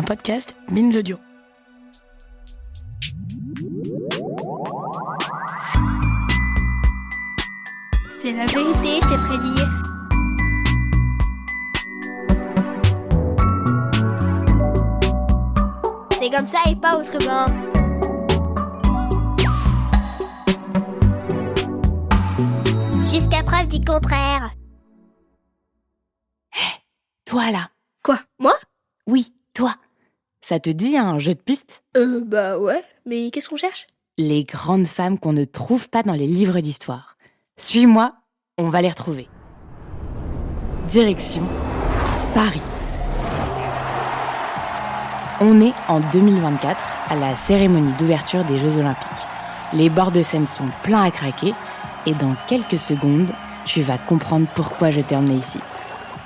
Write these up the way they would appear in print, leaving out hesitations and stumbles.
podcast Binge Audio. C'est la vérité, je t'ai prédit. C'est comme ça et pas autrement. Jusqu'à preuve du contraire. Toi là. Quoi, moi? Oui, toi. Ça te dit un jeu de piste? Bah ouais, mais qu'est-ce qu'on cherche? Les grandes femmes qu'on ne trouve pas dans les livres d'histoire. Suis-moi, on va les retrouver. Direction Paris. On est en 2024 à la cérémonie d'ouverture des Jeux Olympiques. Les bords de Seine sont pleins à craquer et dans quelques secondes, tu vas comprendre pourquoi je t'ai emmené ici.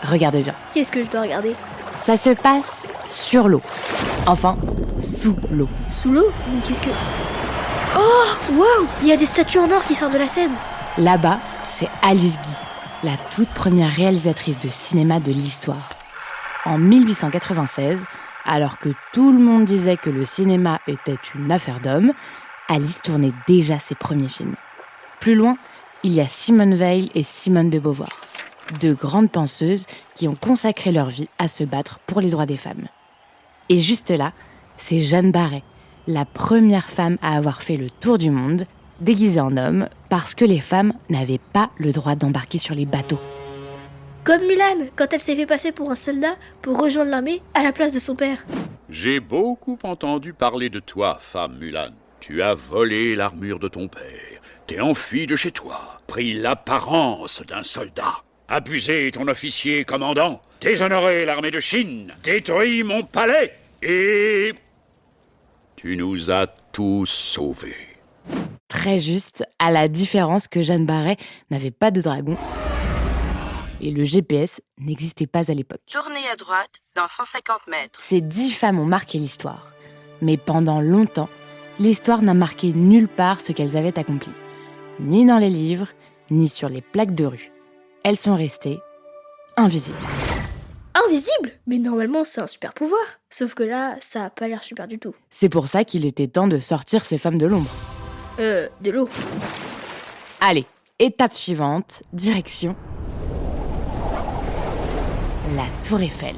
Regarde bien. Qu'est-ce que je dois regarder? Ça se passe sur l'eau. Enfin, sous l'eau. Sous l'eau? Mais qu'est-ce que... Oh, waouh! Il y a des statues en or qui sortent de la Seine. Là-bas, c'est Alice Guy, la toute première réalisatrice de cinéma de l'histoire. En 1896, alors que tout le monde disait que le cinéma était une affaire d'hommes, Alice tournait déjà ses premiers films. Plus loin, il y a Simone Veil et Simone de Beauvoir, deux grandes penseuses qui ont consacré leur vie à se battre pour les droits des femmes. Et juste là, c'est Jeanne Barret, la première femme à avoir fait le tour du monde, déguisée en homme, parce que les femmes n'avaient pas le droit d'embarquer sur les bateaux. Comme Mulan, quand elle s'est fait passer pour un soldat pour rejoindre l'armée à la place de son père. J'ai beaucoup entendu parler de toi, femme Mulan. Tu as volé l'armure de ton père, t'es enfui de chez toi, pris l'apparence d'un soldat, abusé ton officier commandant, déshonoré l'armée de Chine, détruit mon palais et... tu nous as tous sauvés. Très juste, à la différence que Jeanne Barret n'avait pas de dragon et le GPS n'existait pas à l'époque. Tournez à droite dans 150 mètres. Ces 10 femmes ont marqué l'histoire. Mais pendant longtemps, l'histoire n'a marqué nulle part ce qu'elles avaient accompli. Ni dans les livres, ni sur les plaques de rue. Elles sont restées invisibles. Invisible? Mais normalement, c'est un super pouvoir. Sauf que là, ça a pas l'air super du tout. C'est pour ça qu'il était temps de sortir ces femmes de l'ombre. De l'eau. Allez, étape suivante, direction la Tour Eiffel.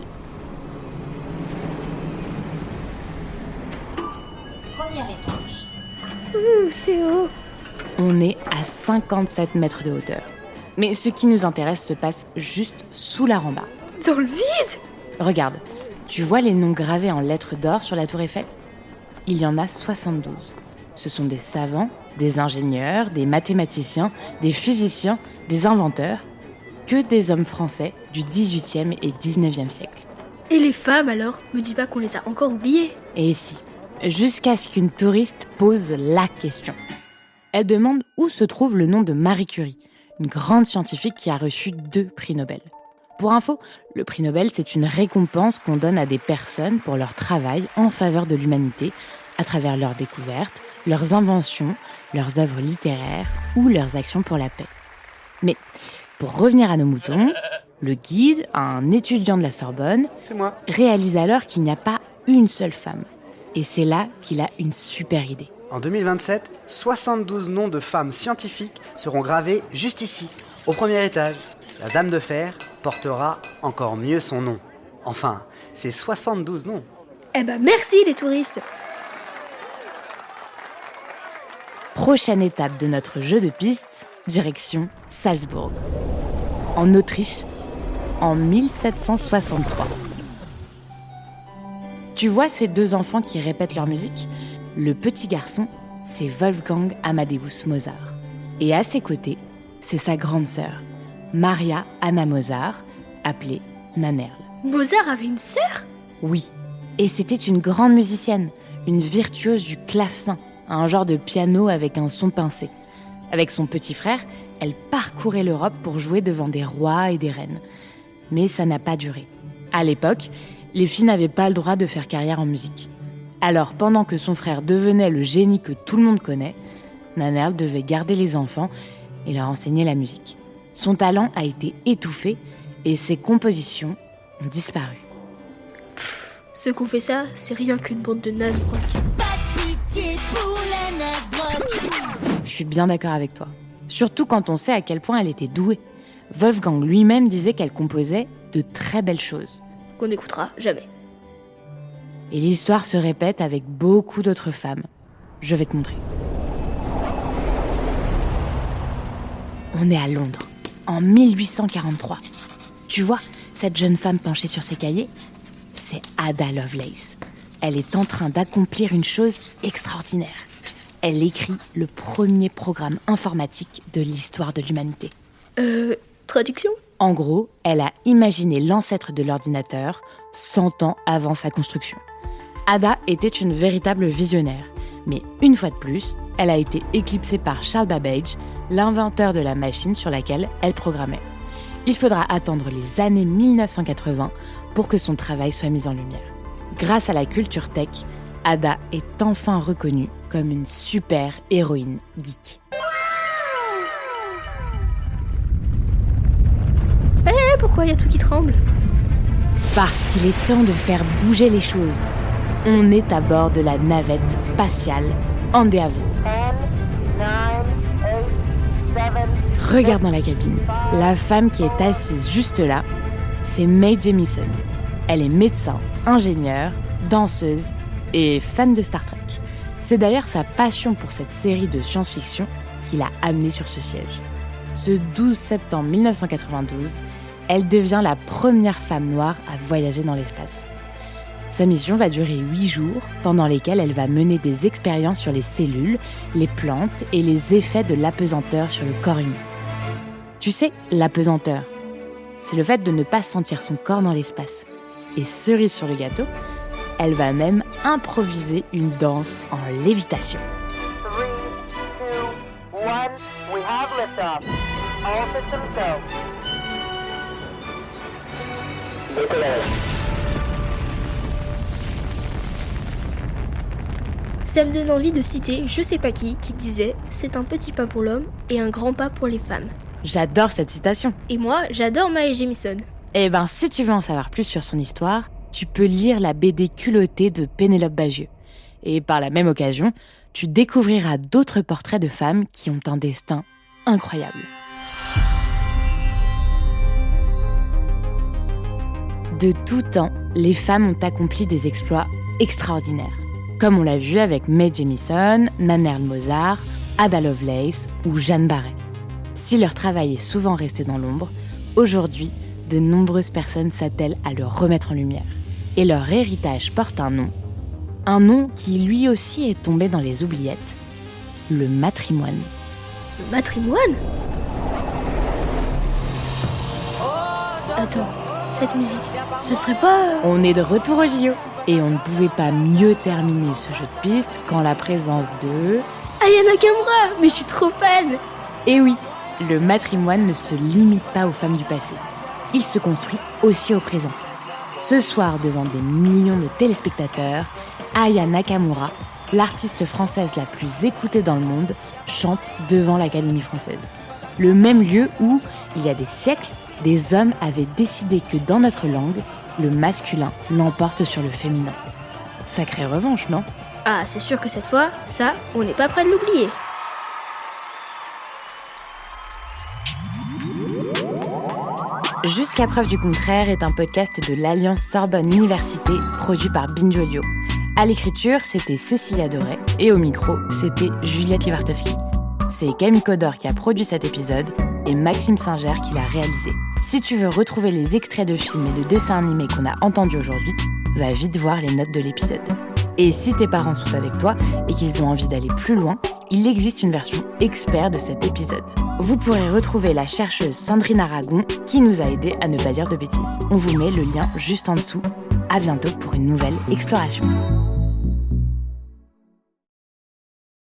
Premier étage. C'est haut. On est à 57 mètres de hauteur. Mais ce qui nous intéresse se passe juste sous la rambarde. Dans le vide? Regarde, tu vois les noms gravés en lettres d'or sur la Tour Eiffel? Il y en a 72. Ce sont des savants, des ingénieurs, des mathématiciens, des physiciens, des inventeurs, que des hommes français du 18e et 19e siècle. Et les femmes alors? Me dis pas qu'on les a encore oubliées. Et si, jusqu'à ce qu'une touriste pose la question. Elle demande où se trouve le nom de Marie Curie, une grande scientifique qui a reçu 2 prix Nobel. Pour info, le prix Nobel, c'est une récompense qu'on donne à des personnes pour leur travail en faveur de l'humanité, à travers leurs découvertes, leurs inventions, leurs œuvres littéraires ou leurs actions pour la paix. Mais pour revenir à nos moutons, le guide, un étudiant de la Sorbonne, C'est moi. réalise alors qu'il n'y a pas une seule femme. Et c'est là qu'il a une super idée. En 2027, 72 noms de femmes scientifiques seront gravés juste ici, au premier étage. La Dame de Fer portera encore mieux son nom. Enfin, c'est 72 noms. Eh ben merci les touristes. Prochaine étape de notre jeu de piste, direction Salzbourg, en Autriche, en 1763. Tu vois ces 2 enfants qui répètent leur musique? Le petit garçon, c'est Wolfgang Amadeus Mozart. Et à ses côtés, c'est sa grande sœur, Maria Anna Mozart, appelée Nannerl. Mozart avait une sœur? Oui, et c'était une grande musicienne, une virtuose du clavecin, un genre de piano avec un son pincé. Avec son petit frère, elle parcourait l'Europe pour jouer devant des rois et des reines. Mais ça n'a pas duré. À l'époque, les filles n'avaient pas le droit de faire carrière en musique. Alors, pendant que son frère devenait le génie que tout le monde connaît, Nannerl devait garder les enfants et leur enseigner la musique. Son talent a été étouffé et ses compositions ont disparu. Ceux qui ont fait ça, c'est rien qu'une bande de nazes-brocs. Je suis bien d'accord avec toi. Surtout quand on sait à quel point elle était douée. Wolfgang lui-même disait qu'elle composait de très belles choses. Qu'on n'écoutera jamais. Et l'histoire se répète avec beaucoup d'autres femmes. Je vais te montrer. On est à Londres, en 1843. Tu vois, cette jeune femme penchée sur ses cahiers, c'est Ada Lovelace. Elle est en train d'accomplir une chose extraordinaire. Elle écrit le premier programme informatique de l'histoire de l'humanité. Traduction ? En gros, elle a imaginé l'ancêtre de l'ordinateur 100 ans avant sa construction. Ada était une véritable visionnaire, mais une fois de plus, elle a été éclipsée par Charles Babbage, l'inventeur de la machine sur laquelle elle programmait. Il faudra attendre les années 1980 pour que son travail soit mis en lumière. Grâce à la culture tech, Ada est enfin reconnue comme une super héroïne geek. Pourquoi il y a tout qui tremble ? Parce qu'il est temps de faire bouger les choses. On est à bord de la navette spatiale Endeavour. Regarde dans la cabine. La femme qui est assise juste là, c'est Mae Jemison. Elle est médecin, ingénieure, danseuse et fan de Star Trek. C'est d'ailleurs sa passion pour cette série de science-fiction qui l'a amenée sur ce siège. Ce 12 septembre 1992, elle devient la première femme noire à voyager dans l'espace. Sa mission va durer 8 jours, pendant lesquels elle va mener des expériences sur les cellules, les plantes et les effets de l'apesanteur sur le corps humain. Tu sais, l'apesanteur, c'est le fait de ne pas sentir son corps dans l'espace. Et cerise sur le gâteau, elle va même improviser une danse en lévitation. 3, 2, 1, we have liftoff. All systems go. Ça me donne envie de citer je sais pas qui disait « C'est un petit pas pour l'homme et un grand pas pour les femmes J'adore cette citation. » Et moi, j'adore Mae Jemison. Eh ben, si tu veux en savoir plus sur son histoire, tu peux lire la BD culottée de Pénélope Bagieux. Et par la même occasion, tu découvriras d'autres portraits de femmes qui ont un destin incroyable. De tout temps, les femmes ont accompli des exploits extraordinaires. Comme on l'a vu avec Mae Jemison, Nannerl Mozart, Ada Lovelace ou Jeanne Barret. Si leur travail est souvent resté dans l'ombre, aujourd'hui, de nombreuses personnes s'attellent à le remettre en lumière. Et leur héritage porte un nom qui lui aussi est tombé dans les oubliettes, le matrimoine. Le matrimoine ? Attends, cette musique, ce serait pas... On est de retour au JO et on ne pouvait pas mieux terminer ce jeu de piste qu'en la présence de... Aya Nakamura, mais je suis trop fan. Et oui, le matrimoine ne se limite pas aux femmes du passé. Il se construit aussi au présent. Ce soir, devant des millions de téléspectateurs, Aya Nakamura, l'artiste française la plus écoutée dans le monde, chante devant l'Académie française. Le même lieu où, il y a des siècles, des hommes avaient décidé que dans notre langue, le masculin l'emporte sur le féminin. Sacrée revanche, non ? Ah, c'est sûr que cette fois, ça, on n'est pas prêt de l'oublier. Jusqu'à preuve du contraire est un podcast de l'Alliance Sorbonne Université produit par Binge Audio. À l'écriture, c'était Cécilia Doré et au micro, c'était Juliette Livartowski. C'est Camille Codor qui a produit cet épisode et Maxime Singer qui l'a réalisé. Si tu veux retrouver les extraits de films et de dessins animés qu'on a entendus aujourd'hui, va vite voir les notes de l'épisode. Et si tes parents sont avec toi et qu'ils ont envie d'aller plus loin, il existe une version expert de cet épisode. Vous pourrez retrouver la chercheuse Sandrine Aragon qui nous a aidés à ne pas dire de bêtises. On vous met le lien juste en dessous. À bientôt pour une nouvelle exploration.